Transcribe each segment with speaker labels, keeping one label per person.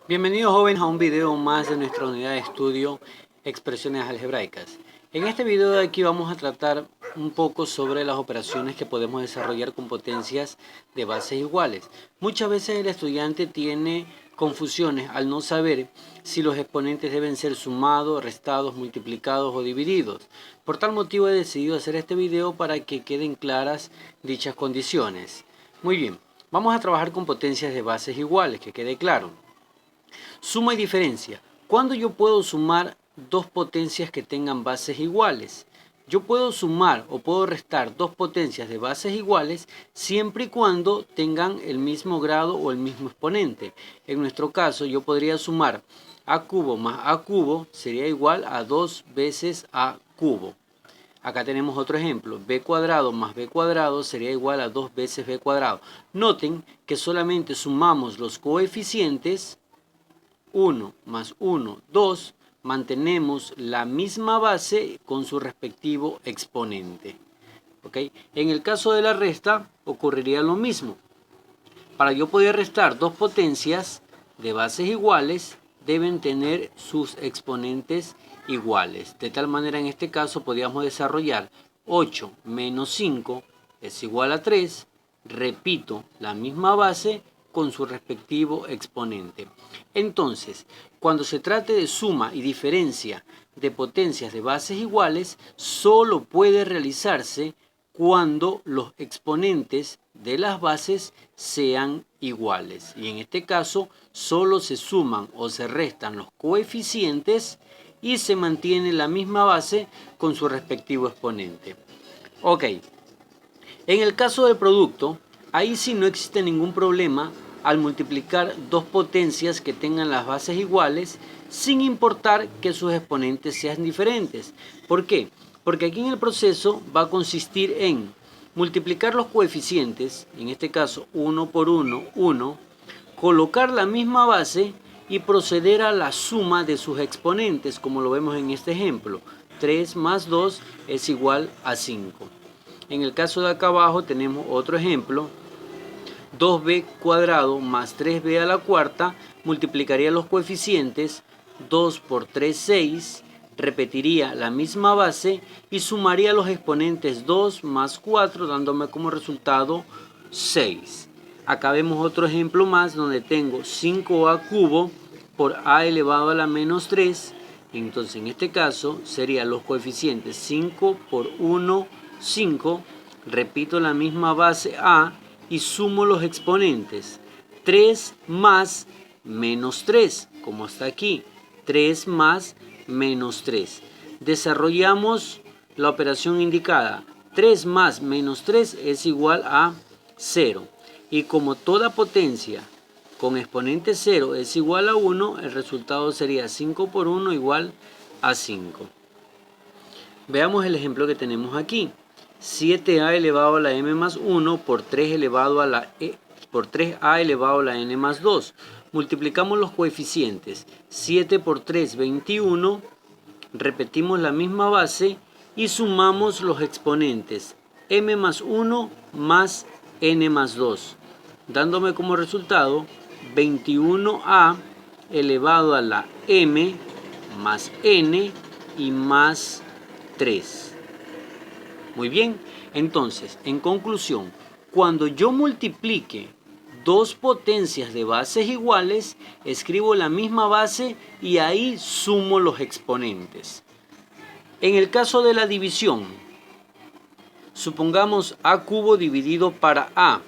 Speaker 1: Bienvenidos jóvenes a un video más de nuestra unidad de estudio Expresiones algebraicas. En este video de aquí vamos a tratar un poco sobre las operaciones que podemos desarrollar con potencias de bases iguales. Muchas veces el estudiante tiene confusiones al no saber si los exponentes deben ser sumados, restados, multiplicados o divididos. Por tal motivo he decidido hacer este video para que queden claras dichas condiciones. Muy bien, vamos a trabajar con potencias de bases iguales, que quede claro. Suma y diferencia. ¿Cuándo yo puedo sumar dos potencias que tengan bases iguales? Yo puedo sumar o puedo restar dos potencias de bases iguales siempre y cuando tengan el mismo grado o el mismo exponente. En nuestro caso yo podría sumar a cubo más a cubo sería igual a 2 veces a cubo. Acá tenemos otro ejemplo, b cuadrado más b cuadrado sería igual a 2 veces b cuadrado. Noten que solamente sumamos los coeficientes 1 más 1, 2, mantenemos la misma base con su respectivo exponente. ¿Okay? En el caso de la resta ocurriría lo mismo. Para yo poder restar dos potencias de bases iguales, deben tener sus exponentes iguales. De tal manera, en este caso, podríamos desarrollar 8 menos 5 es igual a 3. Repito, la misma base con su respectivo exponente. Entonces, cuando se trate de suma y diferencia de potencias de bases iguales, solo puede realizarse cuando los exponentes de las bases sean iguales. Y en este caso, solo se suman o se restan los coeficientes y se mantiene la misma base con su respectivo exponente. Ok, en el caso del producto, ahí sí no existe ningún problema al multiplicar dos potencias que tengan las bases iguales sin importar que sus exponentes sean diferentes. ¿Por qué? Porque aquí en el proceso va a consistir en multiplicar los coeficientes, en este caso 1 por 1, 1, colocar la misma base y proceder a la suma de sus exponentes, como lo vemos en este ejemplo. 3 más 2 es igual a 5. En el caso de acá abajo tenemos otro ejemplo, 2b cuadrado más 3b a la cuarta, multiplicaría los coeficientes, 2 por 3, 6, repetiría la misma base y sumaría los exponentes 2 más 4, dándome como resultado 6. Acá vemos otro ejemplo más donde tengo 5a cubo por a elevado a la menos 3, entonces en este caso serían los coeficientes 5 por 1, 5, repito la misma base a y sumo los exponentes. 3 más menos 3, como está aquí. 3 más menos 3. Desarrollamos la operación indicada. 3 más menos 3 es igual a 0. Y como toda potencia con exponente 0 es igual a 1, el resultado sería 5 por 1 igual a 5. Veamos el ejemplo que tenemos aquí. 7a elevado a la m más 1 por 3 elevado a la por 3a elevado a la n más 2. Multiplicamos los coeficientes. 7 por 3, 21. Repetimos la misma base y sumamos los exponentes. M más 1 más n más 2. Dándome como resultado 21a elevado a la m más n y más 3. Muy bien, entonces, en conclusión, cuando yo multiplique dos potencias de bases iguales, escribo la misma base y ahí sumo los exponentes. En el caso de la división, supongamos a cubo dividido para a.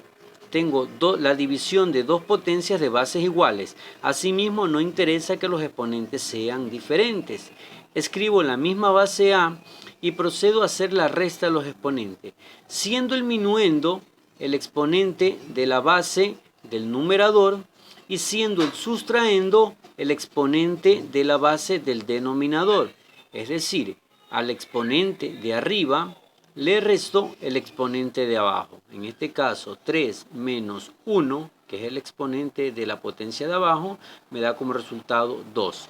Speaker 1: Tengo la división de dos potencias de bases iguales. Asimismo, no interesa que los exponentes sean diferentes. Escribo la misma base a y procedo a hacer la resta de los exponentes, siendo el minuendo el exponente de la base del numerador y siendo el sustraendo el exponente de la base del denominador. Es decir, al exponente de arriba le resto el exponente de abajo. En este caso, 3 menos 1, que es el exponente de la potencia de abajo, me da como resultado 2.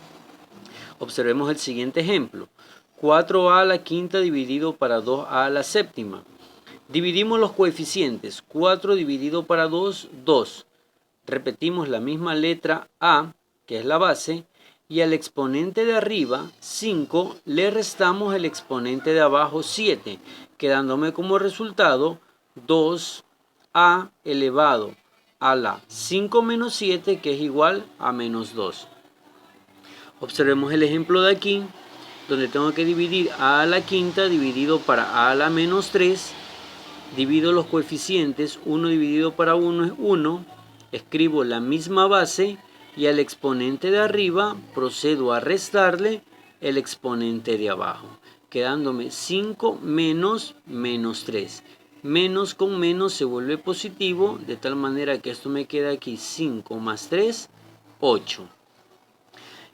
Speaker 1: Observemos el siguiente ejemplo. 4a a la quinta dividido para 2a a la séptima. Dividimos los coeficientes. 4 dividido para 2, 2. Repetimos la misma letra a que es la base, y al exponente de arriba, 5, le restamos el exponente de abajo, 7, quedándome como resultado 2a elevado a la 5 menos 7, que es igual a menos 2. Observemos el ejemplo de aquí, donde tengo que dividir a la quinta dividido para a a la menos 3. Divido los coeficientes, 1 dividido para 1 es 1. Escribo la misma base y al exponente de arriba procedo a restarle el exponente de abajo, quedándome 5 menos menos 3. Menos con menos se vuelve positivo, de tal manera que esto me queda aquí 5 más 3, 8.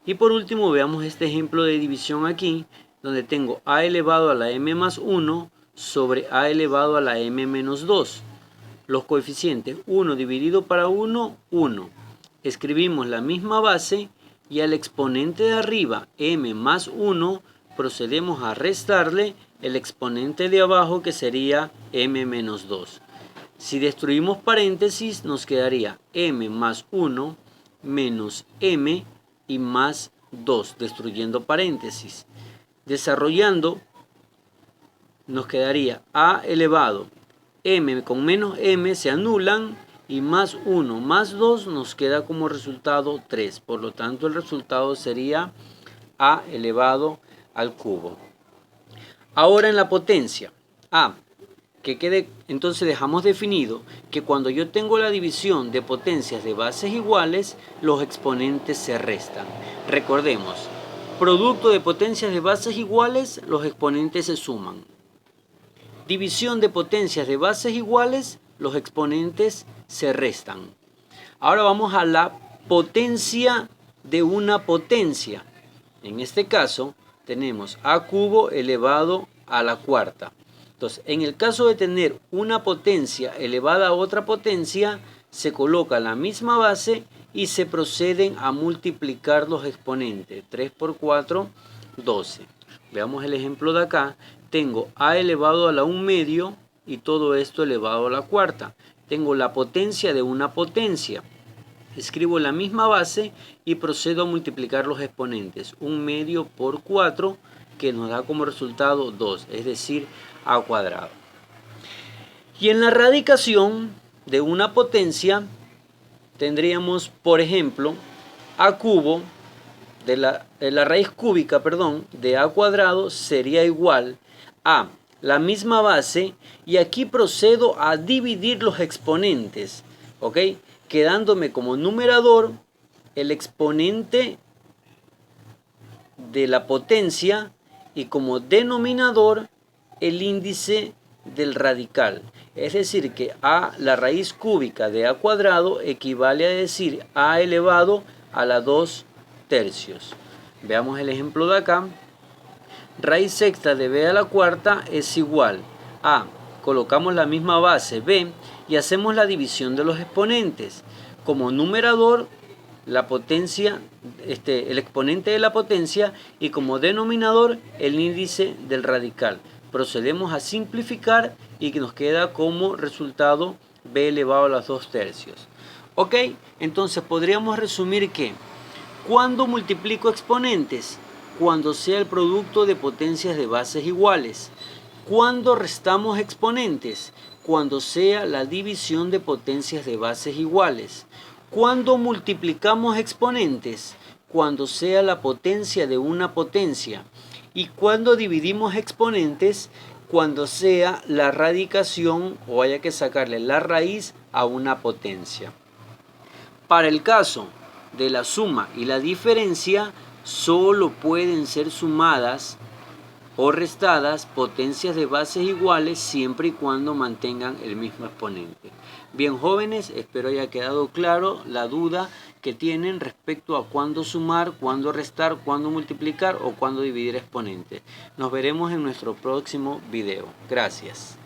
Speaker 1: Y por último veamos este ejemplo de división aquí, donde tengo a elevado a la m más 1 sobre a elevado a la m menos 2. Los coeficientes 1 dividido para 1, 1. Escribimos la misma base y al exponente de arriba, m más 1, procedemos a restarle el exponente de abajo, que sería m menos 2. Si destruimos paréntesis, nos quedaría m más 1 menos m y más 2, destruyendo paréntesis. Desarrollando, nos quedaría a elevado, m con menos m se anulan, y más 1 más 2 nos queda como resultado 3. Por lo tanto, el resultado sería a elevado al cubo. Ahora en la potencia, entonces dejamos definido que cuando yo tengo la división de potencias de bases iguales, los exponentes se restan. Recordemos, producto de potencias de bases iguales, los exponentes se suman. División de potencias de bases iguales, los exponentes se restan. Ahora vamos a la potencia de una potencia. En este caso tenemos a cubo elevado a la cuarta. Entonces, en el caso de tener una potencia elevada a otra potencia, se coloca la misma base y se proceden a multiplicar los exponentes. 3 por 4, 12. Veamos el ejemplo de acá. Tengo a elevado a la 1 medio y todo esto elevado a la cuarta. Tengo la potencia de una potencia. Escribo la misma base y procedo a multiplicar los exponentes. 1 medio por 4, que nos da como resultado 2, es decir, a cuadrado. Y en la radicación de una potencia tendríamos, por ejemplo, a cubo de la raíz cúbica, de a cuadrado sería igual a la misma base, y aquí procedo a dividir los exponentes, ¿ok? Quedándome como numerador el exponente de la potencia y como denominador el índice del radical. Es decir, que a la raíz cúbica de a cuadrado equivale a decir a elevado a la 2 tercios. Veamos el ejemplo de acá. Raíz sexta de b a la cuarta es igual a, colocamos la misma base b y hacemos la división de los exponentes. Como numerador, la potencia, el exponente de la potencia, y como denominador el índice del radical. Procedemos a simplificar y que nos queda como resultado b elevado a las 2 tercios. Ok, entonces podríamos resumir que ¿cuándo multiplico exponentes? Cuando sea el producto de potencias de bases iguales. ¿Cuándo restamos exponentes? Cuando sea la división de potencias de bases iguales. ¿Cuándo multiplicamos exponentes? Cuando sea la potencia de una potencia. ¿Y cuándo dividimos exponentes? Cuando sea la radicación o haya que sacarle la raíz a una potencia. Para el caso de la suma y la diferencia, solo pueden ser sumadas o restadas potencias de bases iguales siempre y cuando mantengan el mismo exponente. Bien, jóvenes, espero haya quedado claro la duda que tienen respecto a cuándo sumar, cuándo restar, cuándo multiplicar o cuándo dividir exponentes. Nos veremos en nuestro próximo video. Gracias.